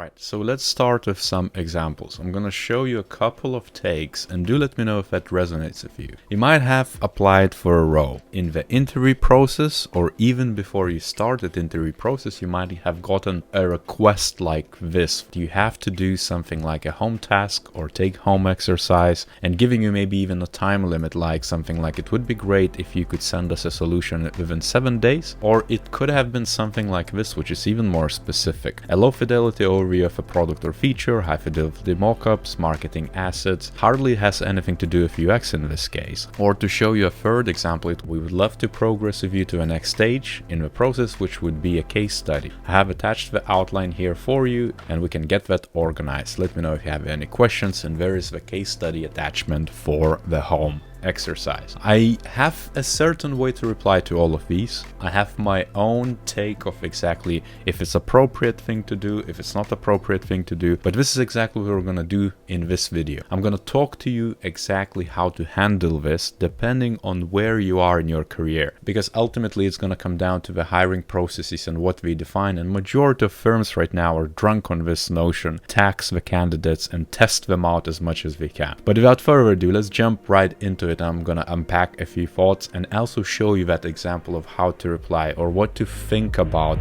Alright, so let's start with some examples. I'm gonna show you a couple of takes and do let me know if that resonates with you. You might have applied for a role in the interview process, or even before you started the interview process, you might have gotten a request like this. You have to do something like a home task or take home exercise, and giving you maybe even a time limit, like something like it would be great if you could send us a solution within 7 days, or it could have been something like this, which is even more specific. A low fidelity overview of a product or feature, high fidelity mockups, marketing assets, hardly has anything to do with UX in this case. Or to show you a third example, we would love to progress with you to the next stage in the process, which would be a case study. I have attached the outline here for you and we can get that organized. Let me know if you have any questions, and there is the case study attachment for the home exercise. I have a certain way to reply to all of these. I have my own take of exactly if it's appropriate thing to do, if it's not appropriate thing to do, but this is exactly what we're gonna do in this video. I'm gonna talk to you exactly how to handle this depending on where you are in your career, because ultimately it's gonna come down to the hiring processes and what we define, and majority of firms right now are drunk on this notion, tax the candidates and test them out as much as we can. But without further ado, let's jump right into it. I'm gonna unpack a few thoughts and also show you that example of how to reply or what to think about.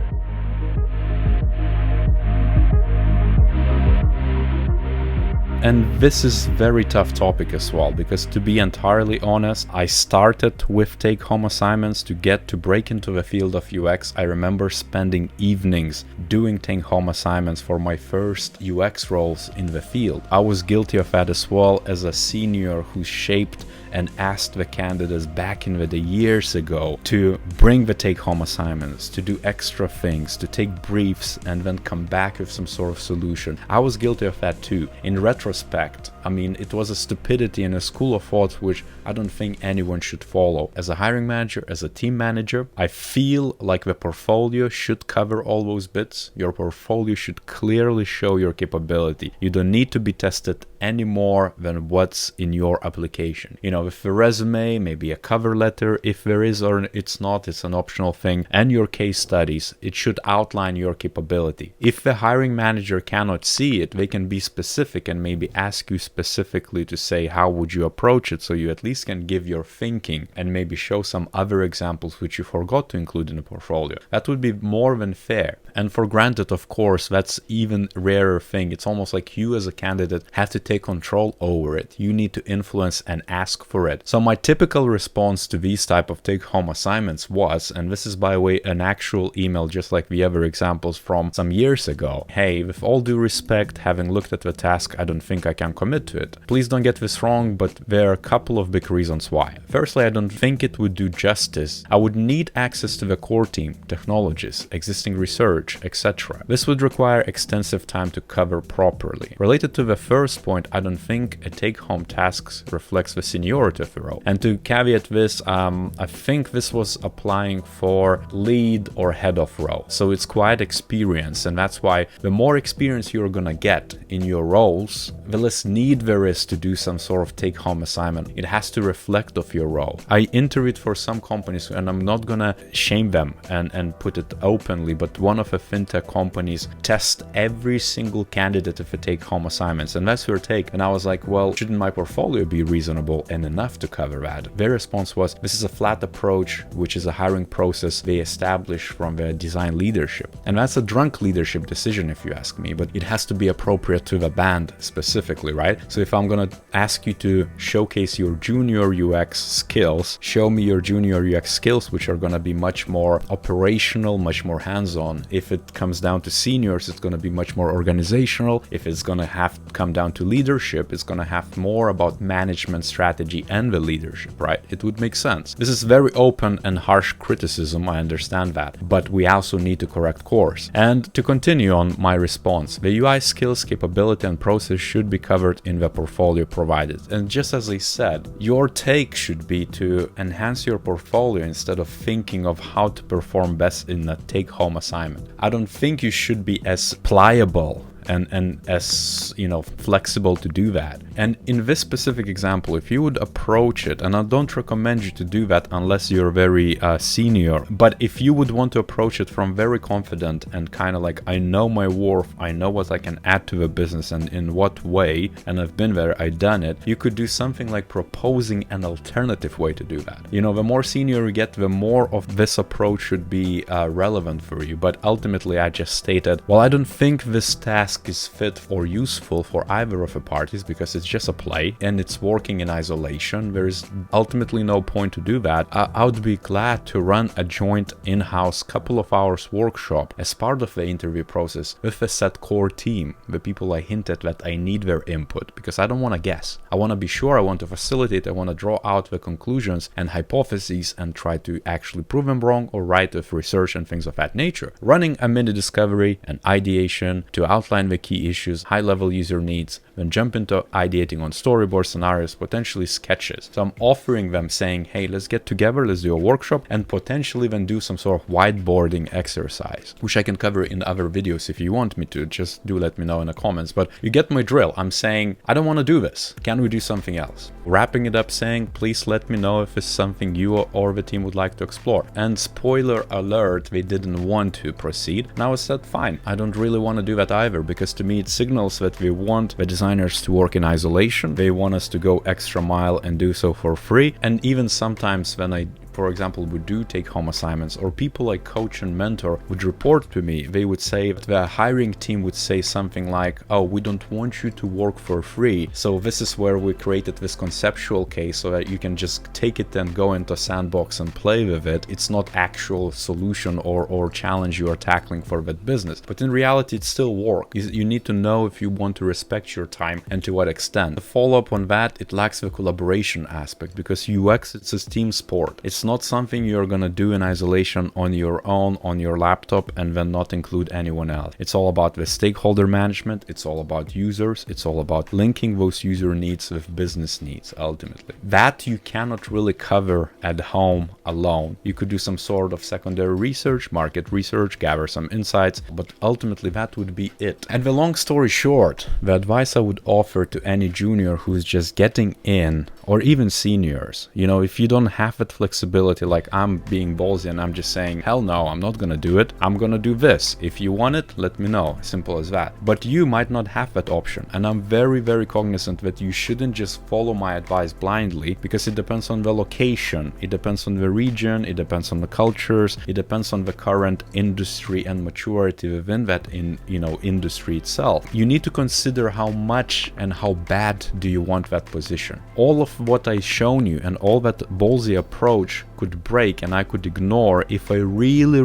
And this is very tough topic as well, because to be entirely honest, I started with take-home assignments to break into the field of UX. I remember spending evenings doing take-home assignments for my first UX roles in the field. I was guilty of that as well as a senior who shaped and asked the candidates back in the years ago to bring the take-home assignments, to do extra things, to take briefs and then come back with some sort of solution. I was guilty of that too. In retrospect, I mean, it was a stupidity and a school of thought which I don't think anyone should follow. As a hiring manager, as a team manager, I feel like the portfolio should cover all those bits. Your portfolio should clearly show your capability. You don't need to be tested any more than what's in your application. You know, with the resume, maybe a cover letter, if there is or it's not, it's an optional thing, and your case studies, it should outline your capability. If the hiring manager cannot see it, they can be specific and maybe ask you specifically to say how would you approach it, so you at least can give your thinking and maybe show some other examples which you forgot to include in the portfolio. That would be more than fair. And for granted, of course, that's even rarer thing. It's almost like you as a candidate have to take control over it. You need to influence and ask for it. So my typical response to these type of take-home assignments was, and this is by the way an actual email just like the other examples from some years ago, hey, with all due respect, having looked at the task, I don't think I can commit to it. Please don't get this wrong, but there are a couple of big reasons why. Firstly, I don't think it would do justice. I would need access to the core team, technologies, existing research, etc. This would require extensive time to cover properly. Related to the first point, I don't think a take-home task reflects the seniority of the role. And to caveat this, I think this was applying for lead or head of role. So it's quite experienced, and that's why the more experience you're gonna get in your roles, the less need there is to do some sort of take-home assignment. It has to reflect of your role. I interviewed for some companies, and I'm not gonna shame them and put it openly, but one of the fintech companies test every single candidate if they take home assignments, and that's their take. And I was like, well, shouldn't my portfolio be reasonable and enough to cover that? Their response was, this is a flat approach, which is a hiring process they establish from their design leadership. And that's a drunk leadership decision if you ask me, but it has to be appropriate to the band specifically, right? So if I'm gonna ask you to showcase your junior UX skills, show me your junior UX skills, which are gonna be much more operational, much more hands-on. If it comes down to seniors, it's gonna be much more organizational. If it's gonna have to come down to leadership, it's gonna have more about management strategy and the leadership, right? It would make sense. This is very open and harsh criticism, I understand that, but we also need to correct course. And to continue on my response, the UI skills, capability, and process should be covered in the portfolio provided. And just as I said, your take should be to enhance your portfolio instead of thinking of how to perform best in a take-home assignment. I don't think you should be as pliable and as, you know, flexible to do that. And in this specific example, if you would approach it, and I don't recommend you to do that unless you're very senior, but if you would want to approach it from very confident and kind of like, I know my worth, I know what I can add to the business and in what way, and I've been there, I've done it, you could do something like proposing an alternative way to do that. You know, the more senior you get, the more of this approach should be relevant for you. But ultimately, I just stated, well, I don't think this task is fit or useful for either of the parties because it's just a play and it's working in isolation. There is ultimately no point to do that. I would be glad to run a joint in-house couple of hours workshop as part of the interview process with a set core team, the people I hinted that I need their input, because I don't want to guess. I want to be sure, I want to facilitate, I want to draw out the conclusions and hypotheses and try to actually prove them wrong or right with research and things of that nature. Running a mini discovery and ideation to outline the key issues, high-level user needs, then jump into ideating on storyboard scenarios, potentially sketches. So I'm offering them saying, hey, let's get together, let's do a workshop, and potentially then do some sort of whiteboarding exercise, which I can cover in other videos if you want me to. Just do let me know in the comments. But you get my drill. I'm saying, I don't want to do this. Can we do something else? Wrapping it up saying, please let me know if it's something you or the team would like to explore. And spoiler alert, they didn't want to proceed. Now I said, fine, I don't really want to do that either, because to me it signals that they want the designers to work in isolation. They want us to go extra mile and do so for free. And even sometimes when I, for example, would do take-home assignments, or people I coach and mentor would report to me, they would say, the hiring team would say something like, oh, we don't want you to work for free. So this is where we created this conceptual case so that you can just take it and go into a sandbox and play with it. It's not actual solution or challenge you are tackling for that business. But in reality, it's still work. You need to know if you want to respect your time and to what extent. The follow-up on that, it lacks the collaboration aspect, because UX, it's a team sport. It's not something you're gonna do in isolation on your own, on your laptop, and then not include anyone else. It's all about the stakeholder management, it's all about users, it's all about linking those user needs with business needs, ultimately. That you cannot really cover at home alone. You could do some sort of secondary research, market research, gather some insights, but ultimately that would be it. And the long story short, the advice I would offer to any junior who's just getting in, or even seniors, you know, if you don't have that flexibility, like I'm being ballsy and I'm just saying, hell no, I'm not gonna do it, I'm gonna do this. If you want it, let me know. Simple as that. But you might not have that option. And I'm very, very cognizant that you shouldn't just follow my advice blindly, because it depends on the location, it depends on the region, it depends on the cultures, it depends on the current industry and maturity within that industry itself. You need to consider how much and how bad do you want that position. All of what I've shown you and all that ballsy approach could break and I could ignore if I really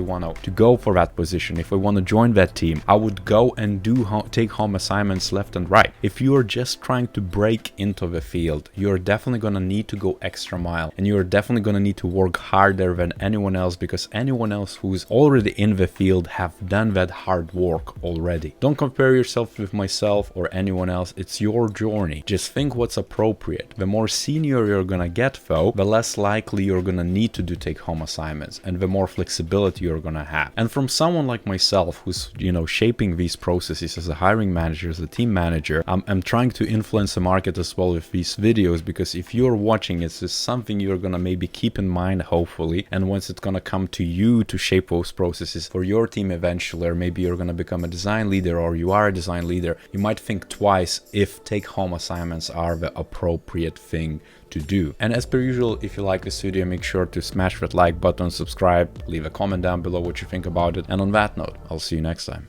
want to go for that position. If I want to join that team, I would go and do take home assignments left and right. If you are just trying to break into the field, you're definitely going to need to go extra mile, and you're definitely going to need to work harder than anyone else, because anyone else who's already in the field have done that hard work already. Don't compare yourself with myself or anyone else. It's your journey. Just think what's appropriate. The more senior you're going to get, though, the less likely you're going to need to do take-home assignments, and the more flexibility you're going to have. And from someone like myself who's, shaping these processes as a hiring manager, as a team manager, I'm trying to influence the market as well with these videos, because if you're watching, it's just something you're going to maybe keep in mind, hopefully, and once it's going to come to you to shape those processes for your team eventually, or maybe you're going to become a design leader, or you are a design leader, you might think twice if take-home assignments are the appropriate thing to do. And as per usual, if you like this video, make sure to smash that like button, subscribe, leave a comment down below what you think about it. And on that note, I'll see you next time.